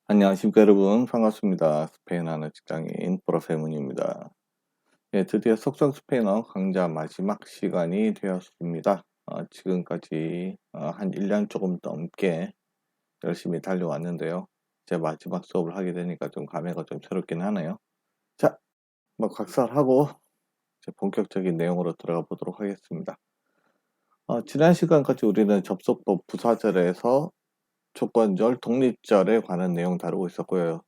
안녕하십니까 여러분, 반갑습니다. 스페인 하는 직장인 브라세문입니다. 예, 드디어 속성 스페인어 강좌 마지막 시간이 되었습니다. 지금까지 한 1년 조금 넘게 열심히 달려왔는데요. 이제 마지막 수업을 하게 되니까 좀 감회가 좀 새롭긴 하네요. 자, 뭐 각설하고 이제 본격적인 내용으로 들어가 보도록 하겠습니다. 지난 시간까지 우리는 접속법 부사절에서 조건절, 독립절에 관한 내용 다루고 있었고요.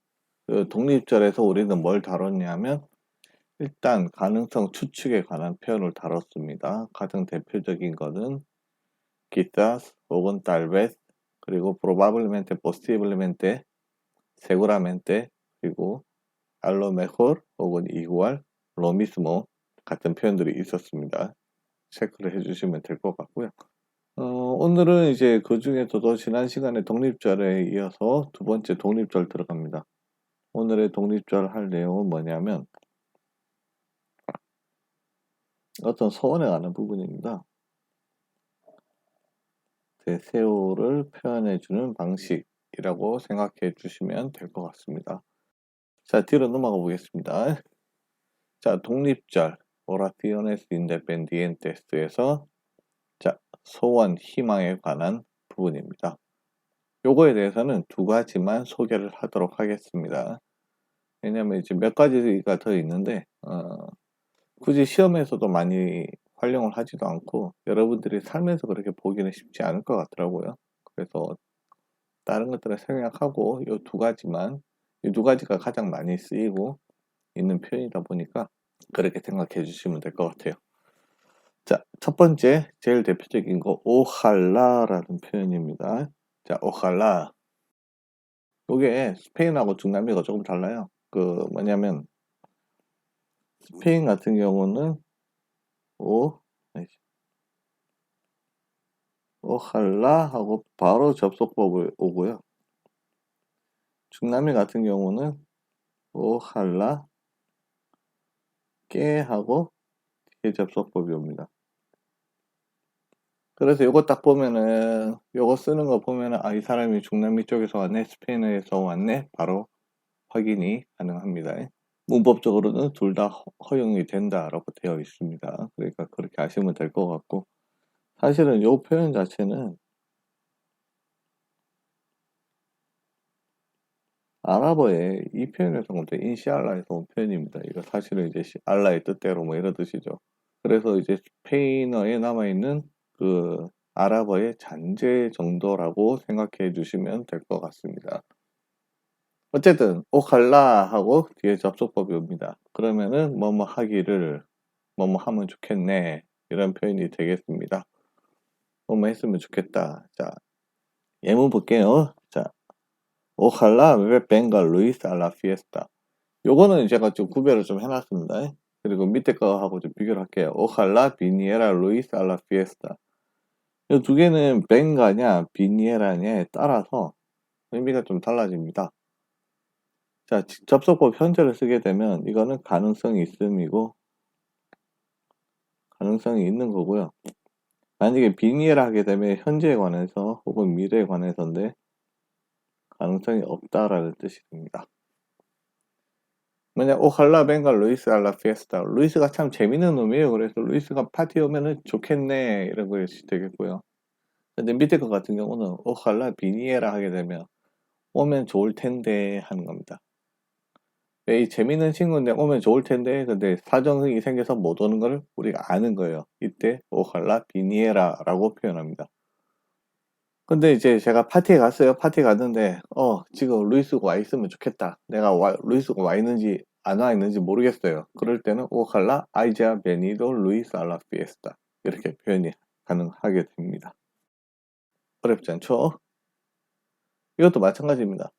그 독립절에서 우리는 뭘 다뤘냐면 일단 가능성 추측에 관한 표현을 다뤘습니다. 가장 대표적인 것은 quizás 혹은 tal vez 그리고 probablemente, posiblemente, seguramente 그리고 a lo mejor 혹은 igual, lo mismo 같은 표현들이 있었습니다. 체크를 해주시면 될 것 같고요. 오늘은 이제 그 중에서도 지난 시간에 독립절에 이어서 두 번째 독립절 들어갑니다. 오늘의 독립절 할 내용은 뭐냐면 어떤 소원에 관한 부분입니다. 데세오를 표현해주는 방식이라고 생각해 주시면 될 것 같습니다. 자, 뒤로 넘어가 보겠습니다. 자, 독립절, oraciones independientes에서 자, 소원, 희망에 관한 부분입니다. 요거에 대해서는 두 가지만 소개를 하도록 하겠습니다. 왜냐면 이제 몇 가지가 더 있는데, 굳이 시험에서도 많이 활용을 하지도 않고 여러분들이 살면서 그렇게 보기는 쉽지 않을 것 같더라고요. 그래서 다른 것들을 생략하고 요 두 가지만, 이 두 가지가 가장 많이 쓰이고 있는 표현이다 보니까 그렇게 생각해 주시면 될 것 같아요. 자, 첫 번째 제일 대표적인 거 오할라라는 표현입니다. 자, 오할라. 요게 스페인하고 중남미가 조금 달라요. 그 뭐냐면 스페인 같은 경우는 오 오할라 하고 바로 접속법을 오고요. 중남미 같은 경우는 오할라 깨 하고 뒤에 접속법이 옵니다. 그래서 요거 딱 보면은 요거 쓰는 거 보면은 이 사람이 중남미 쪽에서 왔네, 스페인에서 왔네, 바로 확인이 가능합니다. 문법적으로는 둘 다 허용이 된다라고 되어 있습니다. 그러니까 그렇게 아시면 될 것 같고, 사실은 요 표현 자체는 아랍어의 이 표현에서 온 인시알라에서 온 표현입니다. 이거 사실은 이제 알라의 뜻대로 뭐 이런 뜻이죠. 그래서 이제 스페인어에 남아있는 그 아랍어의 잔재 정도라고 생각해 주시면 될 것 같습니다. 어쨌든 오칼라 하고 뒤에 접속법이 옵니다. 그러면은 뭐뭐 하기를, 뭐뭐 하면 좋겠네, 이런 표현이 되겠습니다. 뭐뭐 했으면 좋겠다. 자, 예문 볼게요. 자, 오칼라 venga Luis a la fiesta. 요거는 제가 좀 구별을 좀 해놨습니다. 그리고 밑에 거하고 좀 비교를 할게요. 오칼라 비니에라 루이스 알라 피에스타. 이 두 개는 벤가냐 비니에라냐에 따라서 의미가 좀 달라집니다. 자, 접속법 현재를 쓰게 되면 이거는 가능성이 있음이고 가능성이 있는 거고요. 만약에 비니에라 하게 되면 현재에 관해서 혹은 미래에 관해서인데 가능성이 없다라는 뜻이 됩니다. 뭐냐, 오칼라 벤가 루이스 알라 피에스타. 루이스가 참 재밌는 놈이에요. 그래서 루이스가 파티 오면은 좋겠네, 이런 것이 되겠고요. 근데 밑에 것 같은 경우는 오칼라 비니에라 하게 되면 오면 좋을 텐데 하는 겁니다. 이 재밌는 친구인데 오면 좋을 텐데 근데 사정이 생겨서 못 오는 걸 우리가 아는 거예요. 이때 오칼라 비니에라 라고 표현합니다. 근데 이제 제가 파티에 갔어요. 파티 갔는데 지금 루이스가 와 있으면 좋겠다. 내가 루이스가 와 있는지 안 와 있는지 모르겠어요. 그럴 때는 오칼라 아이자 베니도 루이스 알라 피에스타, 이렇게 표현이 가능하게 됩니다. 어렵지 않죠? 이것도 마찬가지입니다.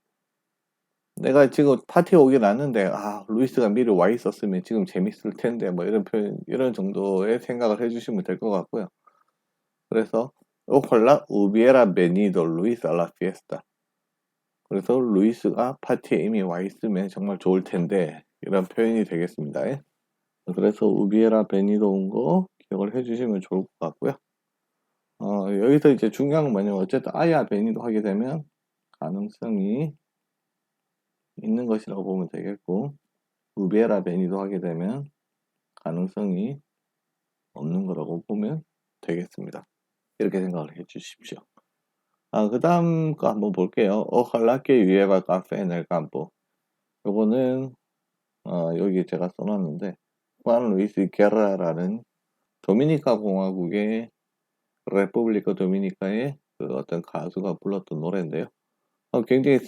내가 지금 파티에 오긴 왔는데 루이스가 미리 와 있었으면 지금 재밌을 텐데, 뭐 이런 표현, 이런 정도의 생각을 해주시면 될 것 같고요. 그래서 오jalá hubiera venido Luis a la fiesta. 그래서 루이스가 파티에 이미 와 있으면 정말 좋을 텐데, 이런 표현이 되겠습니다. 그래서 hubiera venido 온 거 기억을 해주시면 좋을 것 같고요. 여기서 이제 중요한 건 뭐냐면 어쨌든 아야 베니도 하게 되면 가능성이 있는 것이라고 보면 되겠고, 우베라 베니도 하게 되면 가능성이 없는 거라고 보면 되겠습니다. 이렇게 생각을 해 주십시오. 그 다음 거 한번 볼게요. Ojalá que llueva café en el campo. 요거는 여기 제가 써놨는데, 후안 루이스 게라라는 도미니카 공화국의 레publica 도미니카의 그 어떤 가수가 불렀던 노래인데요. 굉장히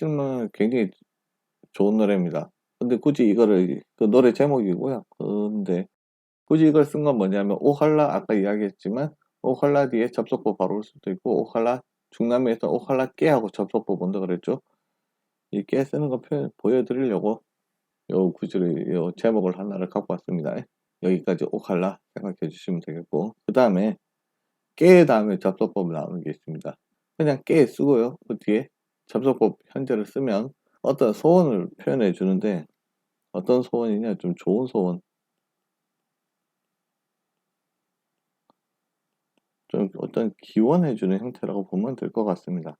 좋은 노래입니다. 근데 굳이 이거를, 그 노래 제목이고요. 근데 굳이 이걸 쓴 건 뭐냐면, 오할라, 아까 이야기했지만, 오할라 뒤에 접속법 바로 올 수도 있고, 오할라, 중남미에서 오할라 깨하고 접속법 온다 그랬죠? 이 깨 쓰는 거 보여드리려고 요 구절의 요 제목을 하나를 갖고 왔습니다. 여기까지 오할라 생각해 주시면 되겠고, 그 다음에 깨 다음에 접속법 나오는 게 있습니다. 그냥 깨 쓰고요. 그 뒤에 접속법 현재를 쓰면 어떤 소원을 표현해 주는데, 어떤 소원이냐, 좀 좋은 소원, 좀 어떤 기원해 주는 형태라고 보면 될 것 같습니다.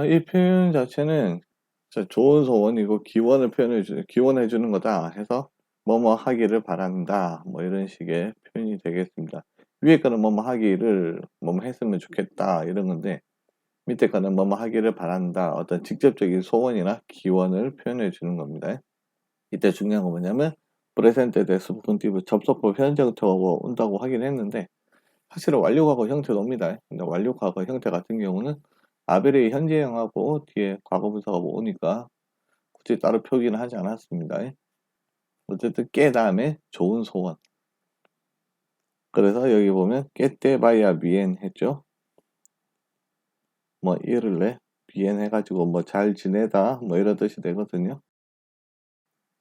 이 표현 자체는 좋은 소원이고 기원해 주는 거다 해서 뭐뭐 하기를 바란다, 뭐 이런 식의 표현이 되겠습니다. 위에 거는 뭐뭐 하기를 뭐뭐 했으면 좋겠다 이런 건데, 밑에 거는 뭐뭐 하기를 바란다, 어떤 직접적인 소원이나 기원을 표현해 주는 겁니다. 이때 중요한 건 뭐냐면, presente de subjuntivo 접속법 현재 형태가 온다고 하긴 했는데, 사실은 완료과거 형태도 옵니다. 근데 완료과거 형태 같은 경우는 아벨의 현재형하고 뒤에 과거분사가 오니까 굳이 따로 표기는 하지 않았습니다. 어쨌든 깨 다음에 좋은 소원. 그래서 여기 보면 깨때 바이아 비엔 했죠. 뭐 이를래 비엔 해가지고 뭐 잘 지내다 뭐 이런 뜻이 되거든요.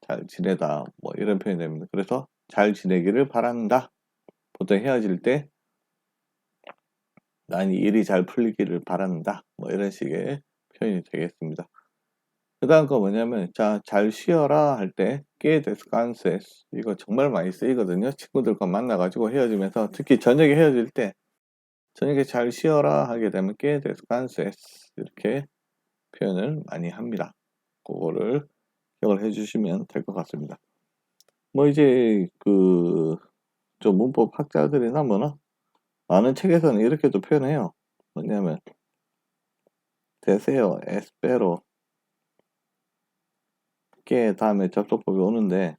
잘 지내다 뭐 이런 표현이 됩니다. 그래서 잘 지내기를 바란다. 보통 헤어질 때 난 일이 잘 풀리기를 바란다. 뭐 이런 식의 표현이 되겠습니다. 그 다음 거 뭐냐면, 자, 잘 쉬어라 할 때, que descanses. 이거 정말 많이 쓰이거든요. 친구들과 만나가지고 헤어지면서, 특히 저녁에 헤어질 때, 저녁에 잘 쉬어라 하게 되면, que descanses. 이렇게 표현을 많이 합니다. 그거를 기억을 해주시면 될 것 같습니다. 뭐 이제, 좀 문법 학자들이나 뭐나, 많은 책에서는 이렇게도 표현해요. 뭐냐면, deseo, espero, que 다음에 접속법이 오는데,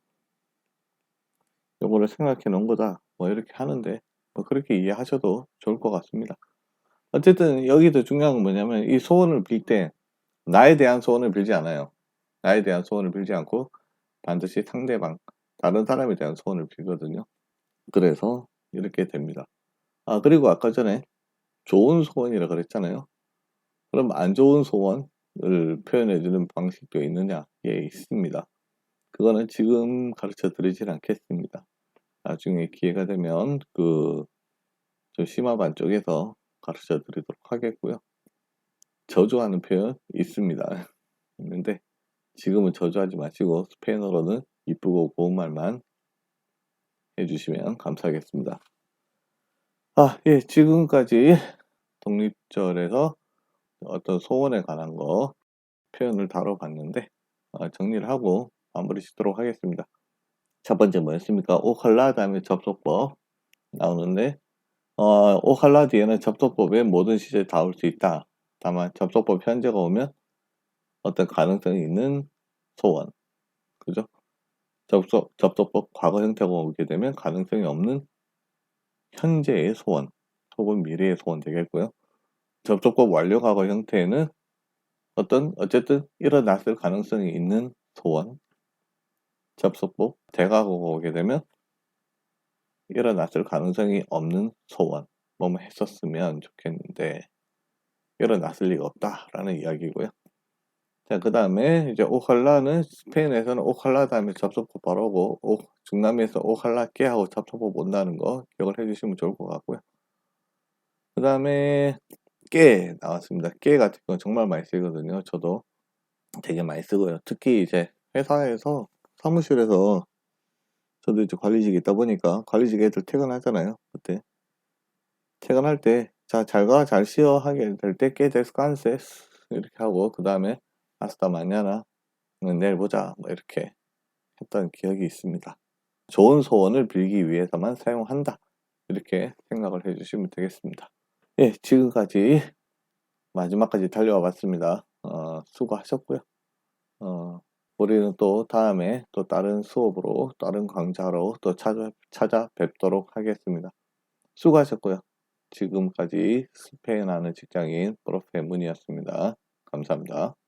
요거를 생각해 놓은 거다. 뭐 이렇게 하는데, 뭐 그렇게 이해하셔도 좋을 것 같습니다. 어쨌든 여기도 중요한 건 뭐냐면, 이 소원을 빌 때 나에 대한 소원을 빌지 않아요. 나에 대한 소원을 빌지 않고 반드시 상대방, 다른 사람에 대한 소원을 빌거든요. 그래서 이렇게 됩니다. 그리고 아까 전에 좋은 소원이라 그랬잖아요. 그럼 안 좋은 소원을 표현해 주는 방식도 있느냐? 예, 있습니다. 그거는 지금 가르쳐 드리진 않겠습니다. 나중에 기회가 되면 저 심화반 쪽에서 가르쳐 드리도록 하겠고요. 저주하는 표현 있습니다. 있는데 지금은 저주하지 마시고 스페인어로는 이쁘고 고운 말만 해주시면 감사하겠습니다. 예, 지금까지 독립절에서 어떤 소원에 관한 거 표현을 다뤄봤는데, 정리를 하고 마무리 짓도록 하겠습니다. 첫 번째 뭐였습니까? 오칼라 다음에 접속법 나오는데, 오칼라 뒤에는 접속법의 모든 시제 다 올 수 있다. 다만 접속법 현재가 오면 어떤 가능성이 있는 소원, 그죠? 접속법 과거 형태가 오게 되면 가능성이 없는 현재의 소원 혹은 미래의 소원 되겠고요. 접속법 완료 과거 형태에는 어쨌든 일어났을 가능성이 있는 소원, 접속법 대과거가 오게 되면 일어났을 가능성이 없는 소원, 뭐뭐 했었으면 좋겠는데 일어났을 리가 없다라는 이야기고요. 자, 그 다음에 이제 오칼라는 스페인에서는 오칼라 다음에 접속법 바로 오고, 중남미에서 오칼라 깨 하고 접속법 온다는 거 기억을 해주시면 좋을 것 같고요. 그 다음에 깨 나왔습니다. 깨 같은 건 정말 많이 쓰거든요. 저도 되게 많이 쓰고요. 특히 이제 회사에서 사무실에서 저도 이제 관리직에 있다 보니까 관리직 애들 퇴근하잖아요. 그때 퇴근할 때 자, 잘 가, 잘 쉬어 하게 될 때 깨 데스칸세스 이렇게 하고, 그 다음에 "hasta mañana." "내일 보자." 뭐 이렇게 했던 기억이 있습니다. 좋은 소원을 빌기 위해서만 사용한다. 이렇게 생각을 해 주시면 되겠습니다. 예, 지금까지 마지막까지 달려와 봤습니다. 수고하셨고요. 어 우리는 또 다음에 또 다른 수업으로 다른 강좌로 또 찾아뵙도록 하겠습니다. 수고하셨고요. 지금까지 스페인어하는 직장인 프로페 문이었습니다. 감사합니다.